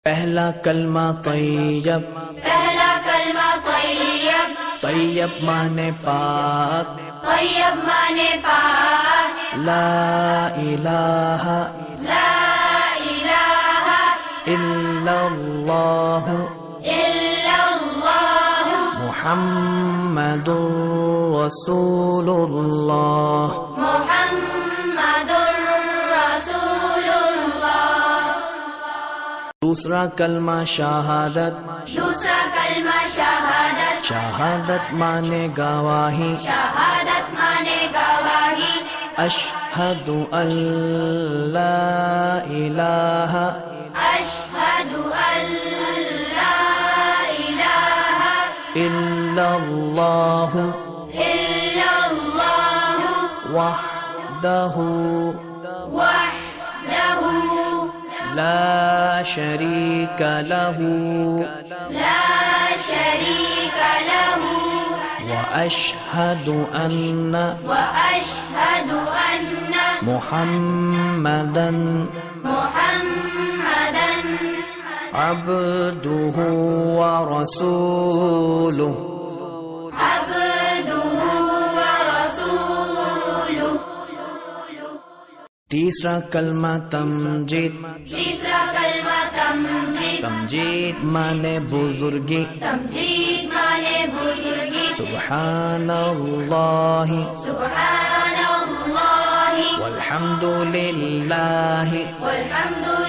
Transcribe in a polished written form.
پہلا کلمہ طیب، پہلا کلمہ طیب، طیب مانے پاک، طیب مانے پاک، لا الہ لا الہ الا اللہ الا اللہ محمد رسول اللہ۔ محمد رسول اللہ۔ دوسرا کلمہ شہادت، دوسرا کلمہ شہادت، شہادت مانے گواہی، شہادت مانے گواہی، اشہد ان لا الہ اشہد ان لا الہ الا اللہ الا اللہ وحدہ وحدہ لا شریک لہ لا شریک لہ واشہد ان واشہد ان محمدا محمدا عبدہ ورسولہ۔ عبدہ ورسولہ۔ تیسرا کلمہ تمجید، تیسرا کلمہ تمجید، تمجید مانے بزرگی، تمجید مانے بزرگی، سبحان اللہ سبحان اللہ والحمد للہ والحمد